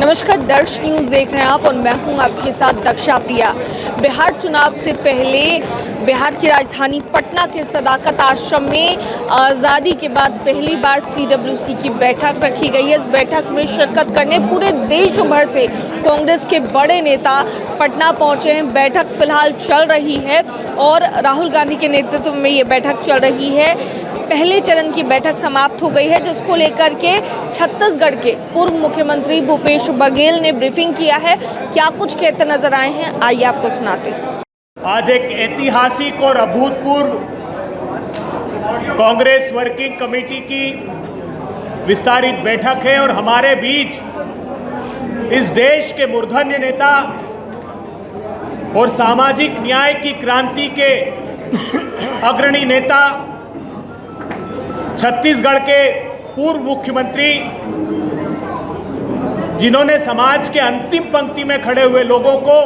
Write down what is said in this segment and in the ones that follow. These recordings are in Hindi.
नमस्कार, दर्श न्यूज़ देख रहे हैं आप और मैं हूं आपके साथ दक्षा प्रिया। बिहार चुनाव से पहले बिहार की राजधानी पटना के सदाकत आश्रम में आज़ादी के बाद पहली बार CWC की बैठक रखी गई है। इस बैठक में शिरकत करने पूरे देश भर से कांग्रेस के बड़े नेता पटना पहुंचे हैं। बैठक फिलहाल चल रही है और राहुल गांधी के नेतृत्व में ये बैठक चल रही है। पहले चरण की बैठक समाप्त हो गई है, जिसको लेकर के छत्तीसगढ़ के पूर्व मुख्यमंत्री भूपेश बघेल ने ब्रीफिंग किया है। क्या कुछ कहते नजर आए हैं, आइए आपको सुनाते हैं। आज एक ऐतिहासिक और अभूतपूर्व कांग्रेस वर्किंग कमेटी की विस्तारित बैठक है और हमारे बीच इस देश के मूर्धन्य नेता और सामाजिक न्याय की क्रांति के अग्रणी नेता, छत्तीसगढ़ के पूर्व मुख्यमंत्री, जिन्होंने समाज के अंतिम पंक्ति में खड़े हुए लोगों को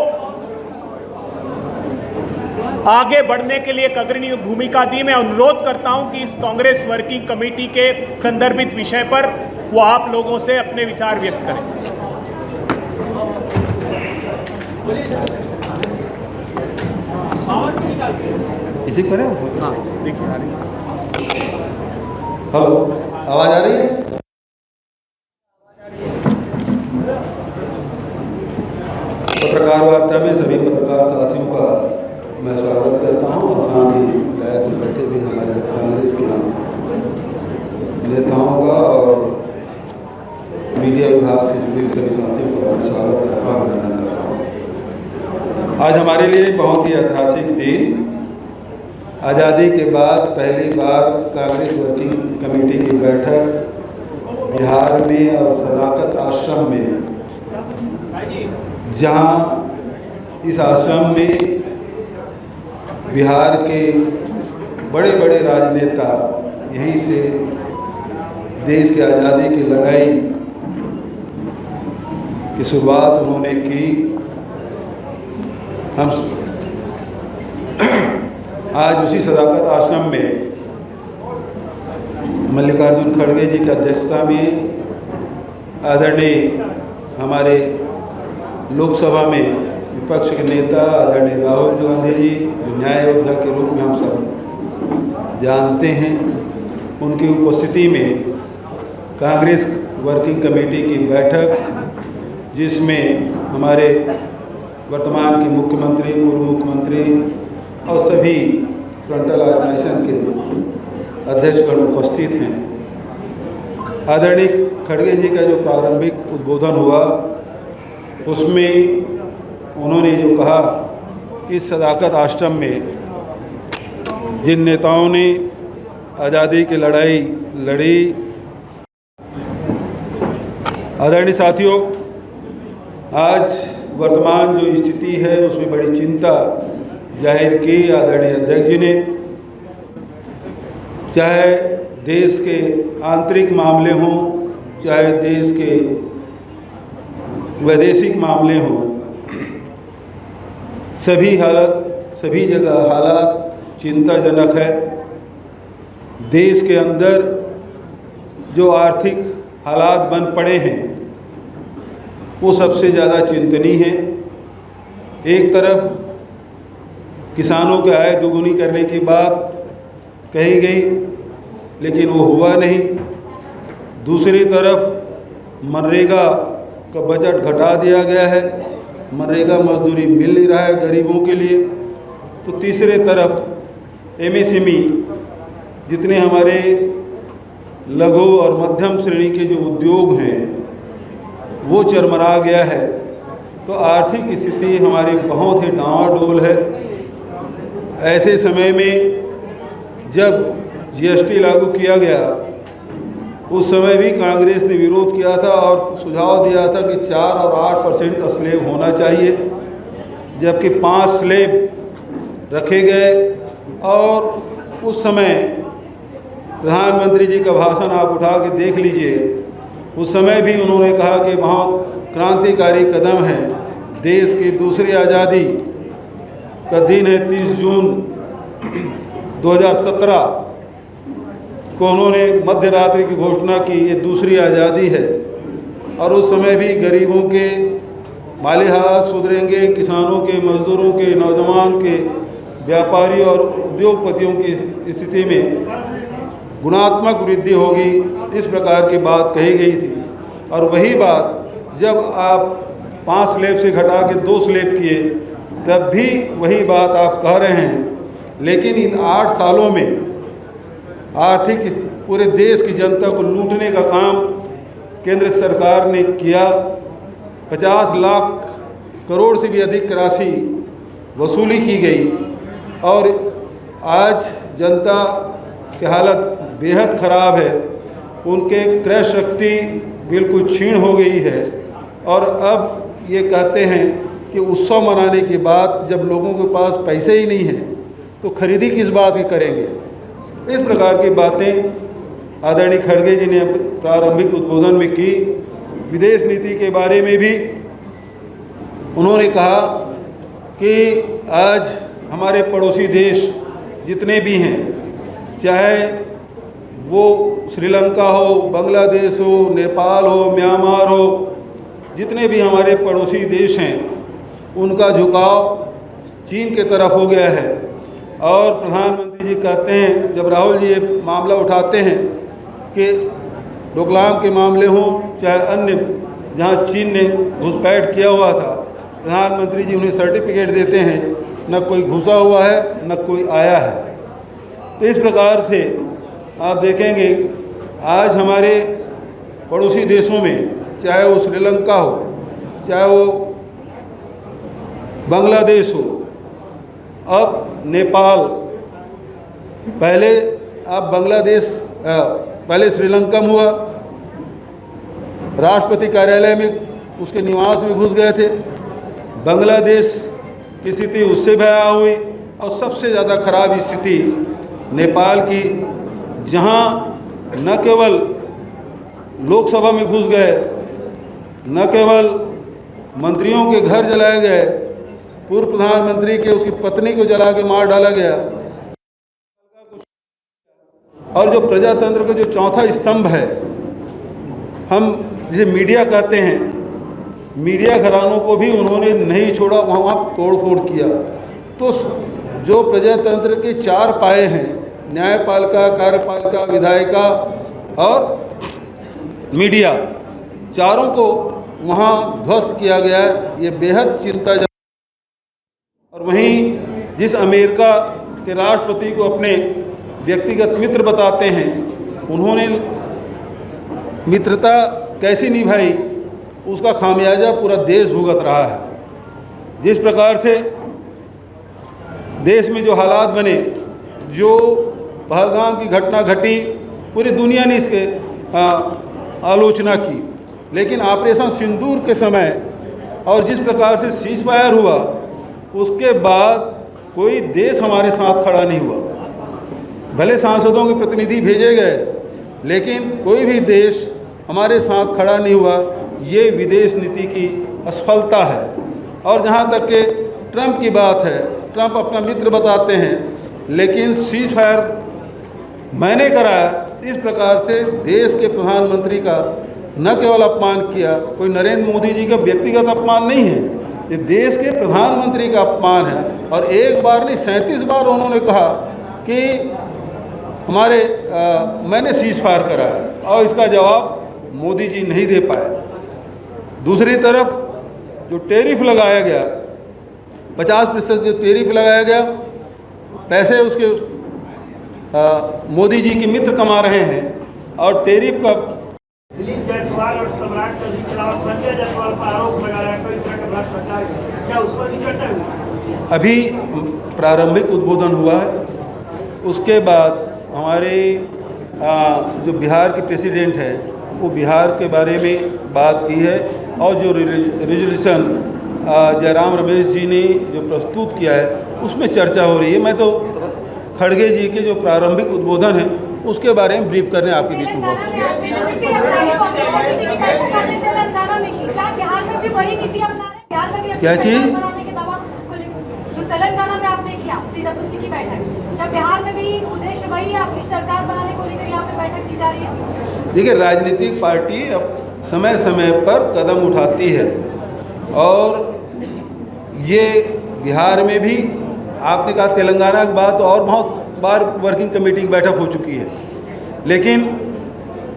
आगे बढ़ने के लिए एक अग्रणी भूमिका दी। मैं अनुरोध करता हूं कि इस कांग्रेस वर्किंग कमेटी के संदर्भित विषय पर वो आप लोगों से अपने विचार व्यक्त करें। इसी करें? हाँ, देखिए आ रही है। हेलो, आवाज आ रही है? पत्रकार वार्ता में सभी पत्रकार साथियों का मैं स्वागत करता हूं और साथ ही लायक में बैठे भी हमारे कांग्रेस के नेताओं का और मीडिया विभाग से जुड़े सभी साथियों का स्वागत करता हूं, अभिनंदन करता हूं। आज हमारे लिए बहुत ही ऐतिहासिक दिन, आज़ादी के बाद पहली बार कांग्रेस वर्किंग कमेटी की बैठक बिहार में और सदाकत आश्रम में, जहां इस आश्रम में बिहार के बड़े बड़े राजनेता यहीं से देश की आज़ादी की लड़ाई की शुरुआत उन्होंने की। हम आज उसी सदाकत आश्रम में मल्लिकार्जुन खड़गे जी की अध्यक्षता में आदरणीय हमारे लोकसभा में विपक्ष के नेता आदरणीय राहुल गांधी जी, जो न्याय योद्धा के रूप में हम सब जानते हैं, उनकी उपस्थिति में कांग्रेस वर्किंग कमेटी की बैठक, जिसमें हमारे वर्तमान के मुख्यमंत्री, पूर्व मुख्यमंत्री और सभी फ्रंटल ऑर्गेनाइजेशन के अध्यक्षगण उपस्थित हैं। आदरणीय खड़गे जी का जो प्रारंभिक उद्बोधन हुआ, उसमें उन्होंने जो कहा कि सदाकत आश्रम में जिन नेताओं ने आज़ादी की लड़ाई लड़ी, आदरणीय साथियों, आज वर्तमान जो स्थिति है उसमें बड़ी चिंता जाहिर की आदरणीय अध्यक्ष जी ने। चाहे देश के आंतरिक मामले हों, चाहे देश के वैदेशिक मामले हों, सभी जगह हालात चिंताजनक है। देश के अंदर जो आर्थिक हालात बन पड़े हैं वो सबसे ज़्यादा चिंतनीय है। एक तरफ किसानों की आय दोगुनी करने की बात कही गई, लेकिन वो हुआ नहीं। दूसरी तरफ मनरेगा का बजट घटा दिया गया है, मनरेगा मजदूरी मिल नहीं रहा है गरीबों के लिए। तो तीसरे तरफ MSME, जितने हमारे लघु और मध्यम श्रेणी के जो उद्योग हैं वो चरमरा गया है। तो आर्थिक स्थिति हमारी बहुत ही डामाडोल है। ऐसे समय में जब GST लागू किया गया, उस समय भी कांग्रेस ने विरोध किया था और सुझाव दिया था कि 4 और 8% का स्लैब होना चाहिए, जबकि 5 स्लैब रखे गए। और उस समय प्रधानमंत्री जी का भाषण आप उठा के देख लीजिए, उस समय भी उन्होंने कहा कि बहुत क्रांतिकारी कदम है। देश की दूसरी आज़ादी का दिन है 30 जून 2017 को उन्होंने मध्य रात्रि की घोषणा की, ये दूसरी आज़ादी है। और उस समय भी गरीबों के माली हालात सुधरेंगे, किसानों के, मजदूरों के, नौजवान के, व्यापारी और उद्योगपतियों की स्थिति में गुणात्मक वृद्धि होगी, इस प्रकार की बात कही गई थी। और वही बात जब आप 5 स्लैब से घटा के 2 स्लैब किए, तब भी वही बात आप कह रहे हैं। लेकिन इन 8 सालों में आर्थिक पूरे देश की जनता को लूटने का काम केंद्र सरकार ने किया। 50 लाख करोड़ से भी अधिक राशि वसूली की गई और आज जनता की हालत बेहद ख़राब है। उनके क्रय शक्ति बिल्कुल क्षीण हो गई है और अब ये कहते हैं कि उत्सव मनाने के बाद जब लोगों के पास पैसे ही नहीं हैं तो खरीदी किस बात की करेंगे। इस प्रकार की बातें आदरणीय खड़गे जी ने प्रारंभिक उद्बोधन में की। विदेश नीति के बारे में भी उन्होंने कहा कि आज हमारे पड़ोसी देश जितने भी हैं, चाहे वो श्रीलंका हो, बांग्लादेश हो, नेपाल हो, म्यांमार हो, जितने भी हमारे पड़ोसी देश हैं, उनका झुकाव चीन के तरफ हो गया है। और प्रधानमंत्री जी कहते हैं, जब राहुल जी ये मामला उठाते हैं कि डोकलाम के मामले हों चाहे अन्य जहां चीन ने घुसपैठ किया हुआ था, प्रधानमंत्री जी उन्हें सर्टिफिकेट देते हैं, न कोई घुसा हुआ है न कोई आया है। तो इस प्रकार से आप देखेंगे आज हमारे पड़ोसी देशों में, चाहे वो श्रीलंका हो, चाहे वो बांग्लादेश हो, अब नेपाल, पहले अब बांग्लादेश, पहले श्रीलंका में हुआ, राष्ट्रपति कार्यालय में उसके निवास में घुस गए थे। बांग्लादेश की स्थिति उससे भयावह हुई और सबसे ज़्यादा खराब स्थिति नेपाल की, जहां न केवल लोकसभा में घुस गए, न केवल मंत्रियों के घर जलाए गए, पूर्व प्रधानमंत्री के उसकी पत्नी को जला के मार डाला गया। और जो प्रजातंत्र का जो चौथा स्तंभ है, हम जिसे मीडिया कहते हैं, मीडिया घरानों को भी उन्होंने नहीं छोड़ा, वहाँ तोड़फोड़ किया। तो जो प्रजातंत्र के 4 पाए हैं, न्यायपालिका, कार्यपालिका, विधायिका और मीडिया, चारों को वहाँ ध्वस्त किया गया है। ये बेहद चिंताजनक। और वहीं जिस अमेरिका के राष्ट्रपति को अपने व्यक्तिगत मित्र बताते हैं, उन्होंने मित्रता कैसी निभाई, उसका खामियाजा पूरा देश भुगत रहा है। जिस प्रकार से देश में जो हालात बने, जो पहलगाम की घटना घटी, पूरी दुनिया ने इसके आलोचना की। लेकिन ऑपरेशन सिंदूर के समय और जिस प्रकार से सीज फायर हुआ, उसके बाद कोई देश हमारे साथ खड़ा नहीं हुआ। भले सांसदों के प्रतिनिधि भेजे गए, लेकिन कोई भी देश हमारे साथ खड़ा नहीं हुआ। ये विदेश नीति की असफलता है। और जहाँ तक कि ट्रंप की बात है, ट्रंप अपना मित्र बताते हैं, लेकिन सीज फायर मैंने कराया। इस प्रकार से देश के प्रधानमंत्री का न केवल अपमान किया, कोई नरेंद्र मोदी जी का व्यक्तिगत अपमान नहीं है, ये देश के प्रधानमंत्री का अपमान है। और एक बार नहीं 37 बार उन्होंने कहा कि हमारे मैंने सीज फायर कराया, और इसका जवाब मोदी जी नहीं दे पाए। दूसरी तरफ जो टैरिफ लगाया गया, 50% जो टैरिफ लगाया गया, पैसे उसके मोदी जी के मित्र कमा रहे हैं। और टैरिफ का दिलीप जायसवाल और सम्राट चौधरी के अलावा संजय जायसवाल पर आरोप लगा रहा है कोई तरह का भ्रष्टाचार, क्या उस पर भी चर्चा हुई? अभी प्रारंभिक उद्बोधन हुआ है, उसके बाद हमारे जो बिहार के प्रेसिडेंट है, वो बिहार के बारे में बात की है। और जो रेजोल्यूशन जयराम रमेश जी ने जो प्रस्तुत किया है, उसमें चर्चा हो रही है। मैं तो खड़गे जी के जो प्रारंभिक उद्बोधन है उसके बारे में ब्रीफ करने आपके बीच में बहुत क्या चीज़ तेलंगाना में आपने किया सीडब्ल्यूसी की बैठक, तब बिहार में भी उद्देश्य वही है, अपनी सरकार बनाने को लेकर यहाँ पे बैठक की जा रही है। देखिए, राजनीतिक पार्टी अब समय समय पर कदम उठाती है और ये बिहार में भी आपने कहा तेलंगाना के बाद तो और बहुत बार वर्किंग कमेटी की बैठक हो चुकी है, लेकिन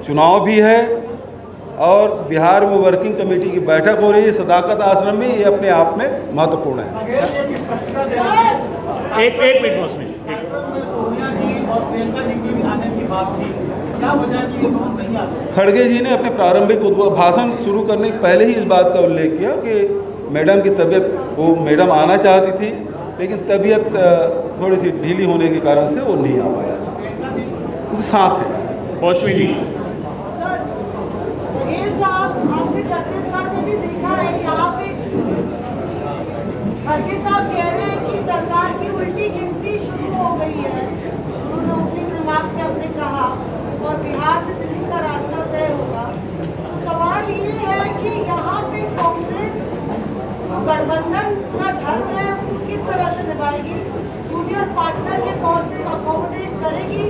चुनाव भी है और बिहार में वर्किंग कमेटी की बैठक हो रही है सदाकत आश्रम में, ये अपने आप में महत्वपूर्ण है। एक मिनट मौसमी जी, सोनिया जी और प्रियंका जी की भी आने की बात थी, क्या वजह की ये दोनों नहीं आ सकते? खड़गे जी ने अपने प्रारंभिक भाषण शुरू करने के पहले ही इस बात का उल्लेख किया कि मैडम की तबीयत, वो मैडम आना चाहती थी लेकिन तबीयत थोड़ी सी ढीली होने के कारण से वो नहीं आ पाया, क्योंकि साथ है। मौसमी जी, सर, बघेल साहब, आपने छत्तीसगढ़ में भी देखा है, यहाँ पे खड़गे साहब कह रहे हैं कि सरकार की उल्टी गिनती शुरू हो गई है, उन्होंने ओपनिंग रिमार्क में अपने कहा, और बिहार से दिल्ली का रास्ता तय होगा। तो सवाल ये है कि यहाँ पे कांग्रेस जो गठबंधन का धर्म है उसको किस तरह से निभाएगी, जूनियर पार्टनर के तौर पे अकोमोडेट करेगी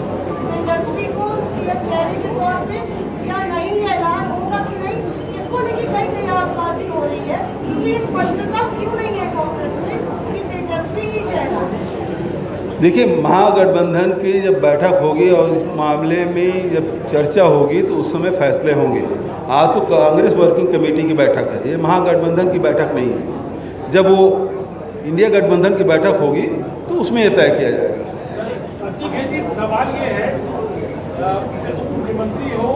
तेजस्वी को सीएम चेहरे के तौर पे, या नहीं ऐलान होगा कि नहीं, इसको लेकर कई कयासबाजी हो रही है। तो ये स्पष्टता क्यों नहीं है कांग्रेस में कि तेजस्वी ही चेहरा है? देखिए, महागठबंधन की जब बैठक होगी और इस मामले में जब चर्चा होगी तो उस समय फैसले होंगे। आज तो कांग्रेस वर्किंग कमेटी की बैठक है, ये महागठबंधन की बैठक नहीं है। जब वो इंडिया गठबंधन की बैठक होगी तो उसमें ये तय किया जाएगा। सवाल ये है, मुख्यमंत्री हो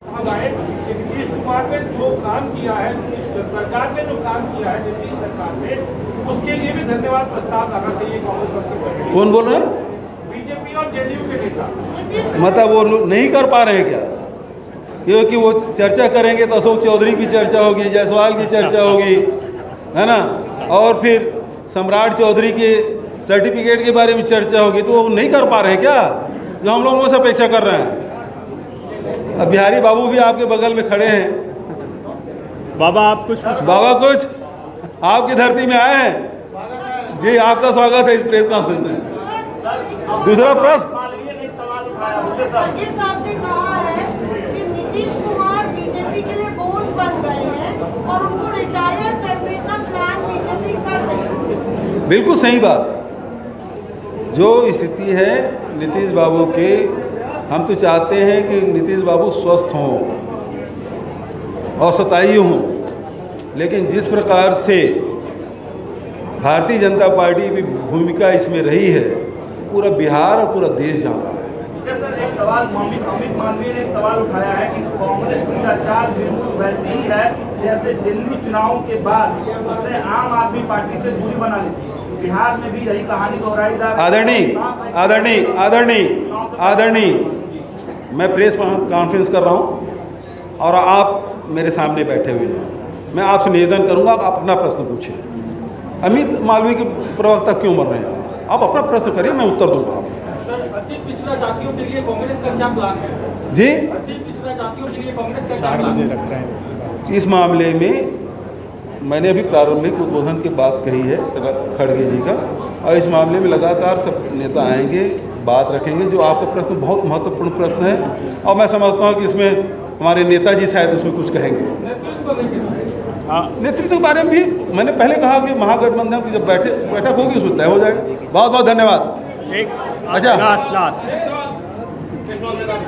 अब आए, नीतीश कुमार ने जो काम किया है, सरकार ने जो काम किया है नीतीश सरकार ने, उसके लिए भी धन्यवाद प्रस्ताव लाना चाहिए कांग्रेस वर्किंग। कौन बोल रहे हैं? बीजेपी और जेडीयू के नेता। मतलब वो लोग नहीं कर पा रहे हैं क्या? क्योंकि वो चर्चा करेंगे तो अशोक चौधरी की चर्चा होगी, जायसवाल की चर्चा होगी, है ना, और फिर सम्राट चौधरी के सर्टिफिकेट के बारे में चर्चा होगी, तो वो नहीं कर पा रहे हैं क्या जो हम लोगों से अपेक्षा कर रहे हैं? अब बिहारी बाबू भी आपके बगल में खड़े हैं। बाबा आप कुछ बाबा कुछ आपकी धरती में आए हैं जी, आपका स्वागत है इस प्रेस कॉन्फ्रेंस में। दूसरा प्रश्न, खड़गे साहब ने कहा है कि नीतीश कुमार बीजेपी के लिए बोझ बन गए हैं और उनको रिटायर करने का प्लान बीजेपी कर रही है। बिल्कुल सही बात। जो स्थिति है नीतीश बाबू की, हम तो चाहते हैं कि नीतीश बाबू स्वस्थ हों और सताई हों, लेकिन जिस प्रकार से भारतीय जनता पार्टी की भूमिका इसमें रही है, पूरा बिहार और पूरा देश जान रहा है। एक सवाल अमित मालवीय ने एक सवाल उठाया है कि कांग्रेस की आचार बिल्कुल वैसी ही है जैसे दिल्ली चुनाव के बाद उसने आम आदमी पार्टी से दूरी बना ली थी, बिहार में भी यही कहानी दोहराई जा रही है। आदरणीय, मैं प्रेस कॉन्फ्रेंस कर रहा हूँ और आप मेरे सामने बैठे हुए हैं। मैं आपसे निवेदन करूंगा आप अपना प्रश्न पूछिए। अमित मालवीय के प्रवक्ता क्यों मर रहे हैं? आप अपना प्रश्न करिए, मैं उत्तर दूंगा आपको। सर, अति पिछड़ा जातियों के लिए कांग्रेस का क्या प्लान है? जी, अति पिछड़ा जातियों के लिए कांग्रेस का क्या प्लान है? रख रहे हैं। इस मामले में मैंने अभी प्रारंभिक उद्बोधन की बात कही है खड़गे जी का, और इस मामले में लगातार सब नेता आएंगे, बात रखेंगे। जो आपका प्रश्न बहुत महत्वपूर्ण प्रश्न है और मैं समझता हूँ कि इसमें हमारे नेताजी शायद उसमें कुछ कहेंगे। नेतृत्व के बारे में भी मैंने पहले कहा कि महागठबंधन की जब बैठक होगी उसमें तय हो जाएगा। बहुत बहुत धन्यवाद। अच्छा, लास्ट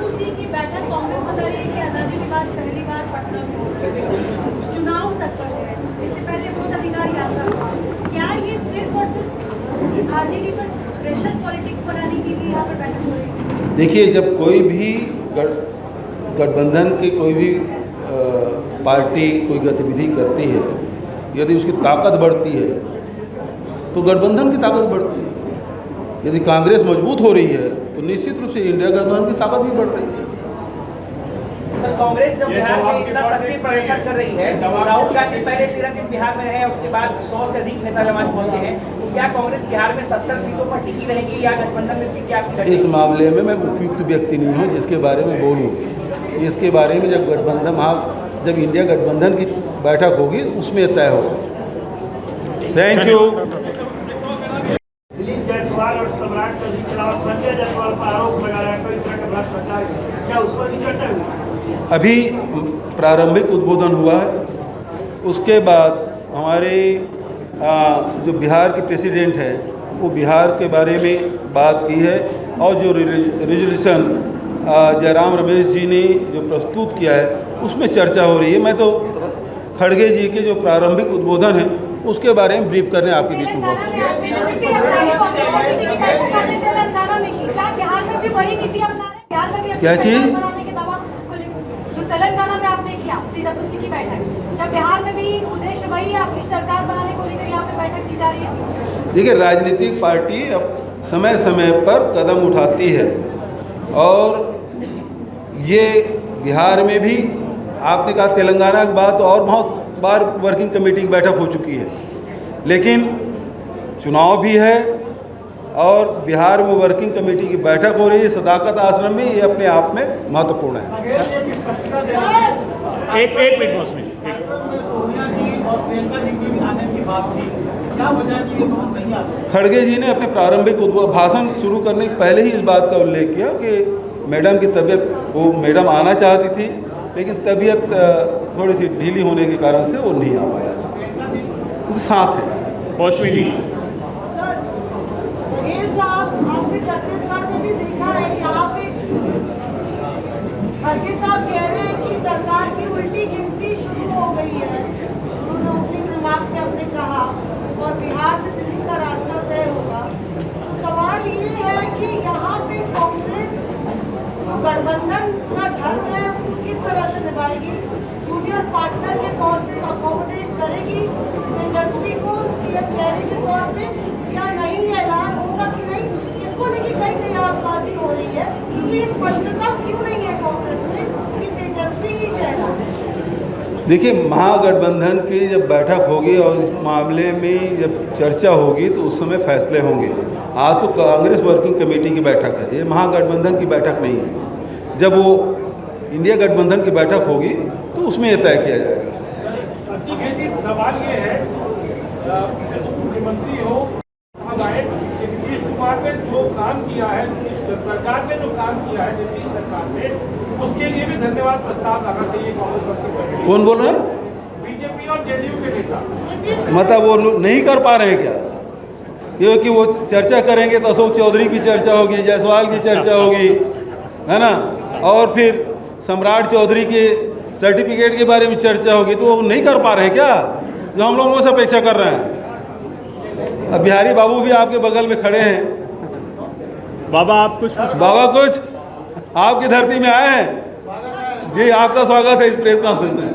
उसी की बैठक कांग्रेस बता रही है कि आजादी के बाद पहली बार पटना में चुनाव सत्र है, इससे पहले वोट अधिकार यात्रा। क्या ये सिर्फ और सिर्फ आरजेडी पर प्रेशर पॉलिटिक्स बनाने के लिए यहाँ पर बैठक हो रही है? देखिए, जब कोई भी गठबंधन की कोई भी पार्टी कोई गतिविधि करती है, यदि उसकी ताकत बढ़ती है तो गठबंधन की ताकत बढ़ती है। यदि कांग्रेस मजबूत हो रही है तो निश्चित रूप से इंडिया गठबंधन की ताकत भी बढ़ रही है। सर, कांग्रेस जब बिहार में इतना सक्रिय प्रदर्शन कर रही है, राहुल गांधी पहले 13 दिन बिहार में रहे, उसके बाद 100 से अधिक नेता जमात पहुंचे हैं, तो क्या कांग्रेस बिहार में 70 सीटों पर टिकी रहेगी या गठबंधन में सीट क्या? इस मामले में मैं उपयुक्त व्यक्ति नहीं हूँ जिसके बारे में बोलूँ। इसके बारे में जब जब इंडिया गठबंधन की बैठक होगी उसमें तय होगा। Thank you. दिलीप जायसवाल और सम्राट चौधरी के अलावा संजय अभी प्रारंभिक उद्बोधन हुआ है, उसके बाद हमारे जो बिहार के प्रेसिडेंट हैं वो बिहार के बारे में बात की है, और जो रेजोल्यूशन जयराम रमेश जी ने जो प्रस्तुत किया है उसमें चर्चा हो रही है। मैं तो खड़गे जी के जो प्रारंभिक उद्बोधन है उसके बारे में ब्रीफ करने आपके बीच में क्या चीज़ तेलंगाना में आपने किया सीडब्ल्यूसी की बैठक, क्या बिहार में भी उद्देश्य वही है, अपनी सरकार बनाने को लेकर यहाँ पे बैठक की जा रही है? देखिए, राजनीतिक पार्टी अब समय समय पर कदम उठाती है, और ये बिहार में भी आपने कहा तेलंगाना की बात, और बहुत बार वर्किंग कमेटी की बैठक हो चुकी है, लेकिन चुनाव भी है और बिहार में वर्किंग कमेटी की बैठक हो रही है सदाकत आश्रम में, ये अपने आप में महत्वपूर्ण है। एक मिनट मौसमी जी, सोनिया जी और प्रियंका जी की भी आने की बात थी, क्या वजह कि ये दोनों नहीं आ सकते? खड़गे जी ने अपने प्रारंभिक भाषण शुरू करने के पहले ही इस बात का उल्लेख किया कि मैडम की तबीयत, वो मैडम आना चाहती थी लेकिन तबीयत थोड़ी सी ढीली होने के कारण से वो नहीं आ पाया, क्योंकि साथ है। मौसमी जी, बघेल साहब, आपने छत्तीसगढ़ में भी देखा है, यहाँ पे खड़गे साहब कह रहे हैं कि सरकार की उल्टी गिनती शुरू हो गई है। उन्होंने ओपनिंग रिमार्क में अपने कहा, और बिहार से दिल्ली का रास्ता तय होगा। तो सवाल ये है कि यहाँ पे कांग्रेस जो गठबंधन का धर्म है उसको किस तरह से निभाएगी? जूनियर पार्टनर के तौर पे अकोमोडेट करेगी तेजस्वी को सीएम चेहरे के तौर पे, या नहीं? ऐलान होगा कि नहीं, इसको लेकर कई कयासबाजी हो रही है, क्योंकि ये स्पष्टता क्यों नहीं है कांग्रेस में कि तेजस्वी ही चेहरा है? देखिए, महागठबंधन की जब बैठक होगी और इस मामले में जब चर्चा होगी तो उस समय फैसले होंगे। आज तो कांग्रेस वर्किंग कमेटी की बैठक है, ये महागठबंधन की बैठक नहीं है। जब वो इंडिया गठबंधन की बैठक होगी तो उसमें ये तय किया जाएगा। सवाल ये है, मुख्यमंत्री हो नीतीश कुमार ने जो काम किया है, सरकार ने जो काम किया है नीतीश सरकार ने, उसके लिए भी धन्यवाद प्रस्ताव लाना चाहिए कांग्रेस वर्किंग। कौन बोल रहे हैं? बीजेपी और जेडीयू के नेता। मतलब वो नहीं कर पा रहे हैं क्या? क्योंकि वो चर्चा करेंगे तो अशोक चौधरी की चर्चा होगी, जायसवाल की चर्चा होगी, है ना, और फिर सम्राट चौधरी के सर्टिफिकेट के बारे में चर्चा होगी, तो वो नहीं कर पा रहे हैं क्या जो हम लोगों से अपेक्षा कर रहे हैं? अब बिहारी बाबू भी आपके बगल में खड़े हैं। बाबा आप कुछ बाबा कुछ आपकी धरती में आए हैं जी, आपका स्वागत है इस प्रेस कॉन्फ्रेंस में।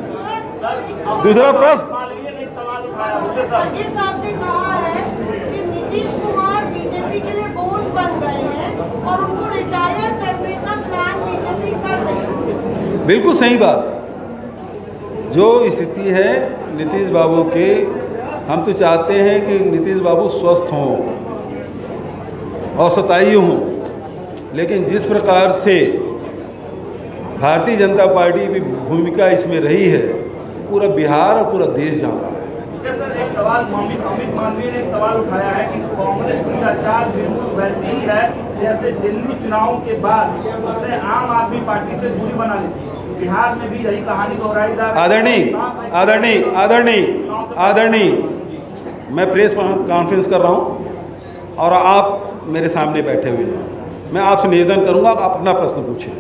दूसरा प्रश्न, खड़गे साहब ने कहा है कि नीतीश कुमार बीजेपी के लिए बोझ बन गए हैं और उनको रिटायर करने का प्लान बीजेपी कर रही है। बिल्कुल सही बात। जो स्थिति है नीतीश बाबू की, हम तो चाहते हैं कि नीतीश बाबू स्वस्थ हों और सताई हों, लेकिन जिस प्रकार से भारतीय जनता पार्टी की भूमिका इसमें रही है, पूरा बिहार और पूरा देश जान रहा है। सर, एक सवाल अमित मालवीय ने एक सवाल उठाया है कि कांग्रेस की आचार बिल्कुल वैसे ही है जैसे दिल्ली चुनाव के बाद उसने आम आदमी पार्टी से दूरी बना ली थी। बिहार में भी यही कहानी दोहराई जा रही है। आदरणीय, मैं प्रेस कॉन्फ्रेंस कर रहा हूं और आप मेरे सामने बैठे हुए हैं। मैं आपसे निवेदन करूंगा, आप अपना प्रश्न पूछिए।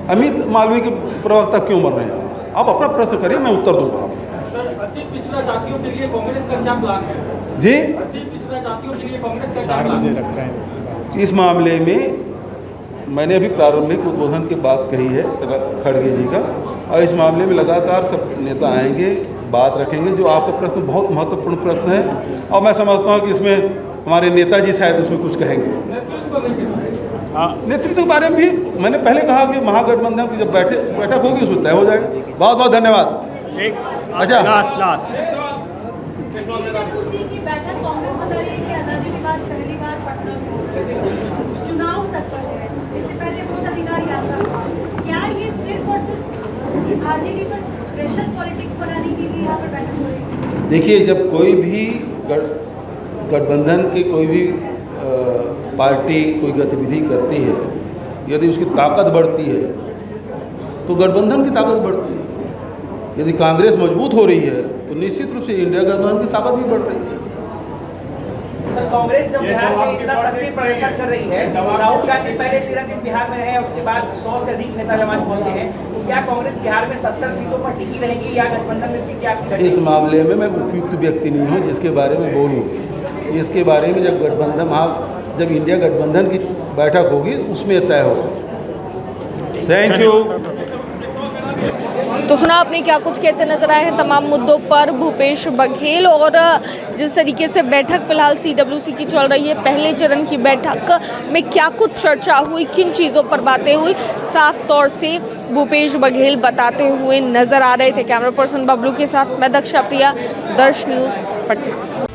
अमित मालवीय के प्रवक्ता क्यों मर रहे हैं? आप अपना प्रश्न करिए, मैं उत्तर दूंगा आपको। सर, अति पिछड़ा जातियों के लिए कांग्रेस का क्या प्लान है? जी, अति पिछड़ा जातियों के लिए कांग्रेस का क्या प्लान है? इस मामले में मैंने अभी प्रारंभिक उद्बोधन की बात कही है खड़गे जी का, और इस मामले में लगातार सब नेता आएंगे, बात रखेंगे। जो आपका प्रश्न बहुत महत्वपूर्ण प्रश्न है, और मैं समझता हूँ कि इसमें हमारे नेताजी शायद उसमें कुछ कहेंगे। नेतृत्व के बारे में भी मैंने पहले कहा कि महागठबंधन की जब बैठक होगी उसमें तय हो जाएगा। बहुत बहुत धन्यवाद। अच्छा, लास्ट सीडब्ल्यूसी की बैठक कांग्रेस बता रही है कि आजादी के बाद पहली बार पटना में चुनाव सत्र है, इससे पहले वोट अधिकार यात्रा। क्या ये सिर्फ और सिर्फ आरजेडी पर प्रेशर पॉलिटिक्स बनाने के लिए यहाँ पर बैठक हो रही है? देखिए, जब कोई भी गठबंधन की कोई भी पार्टी कोई गतिविधि करती है, यदि उसकी ताकत बढ़ती है तो गठबंधन की ताकत बढ़ती है। यदि कांग्रेस मजबूत हो रही है तो निश्चित रूप से इंडिया गठबंधन की ताकत भी बढ़ रही है। सर, कांग्रेस जब बिहार में इतना सक्रिय प्रदर्शन कर रही है, राहुल गांधी पहले 13 दिन बिहार में रहे, उसके बाद 100 से अधिक नेता जमात पहुंचे हैं, तो क्या कांग्रेस बिहार में 70 सीटों पर टिकी रहेगी या गठबंधन में सीट क्या? इस मामले में मैं उपयुक्त व्यक्ति नहीं हूँ जिसके बारे में बोलूँ। इसके बारे में जब जब इंडिया गठबंधन की बैठक होगी उसमें तय होगा। Thank you. तो सुना आपने क्या कुछ कहते नजर आए हैं तमाम मुद्दों पर भूपेश बघेल, और जिस तरीके से बैठक फिलहाल CWC की चल रही है, पहले चरण की बैठक में क्या कुछ चर्चा हुई, किन चीज़ों पर बातें हुई, साफ तौर से भूपेश बघेल बताते हुए नजर आ रहे थे। कैमरा पर्सन बबलू के साथ मैं दक्षा प्रिया, दर्श न्यूज़, पटना।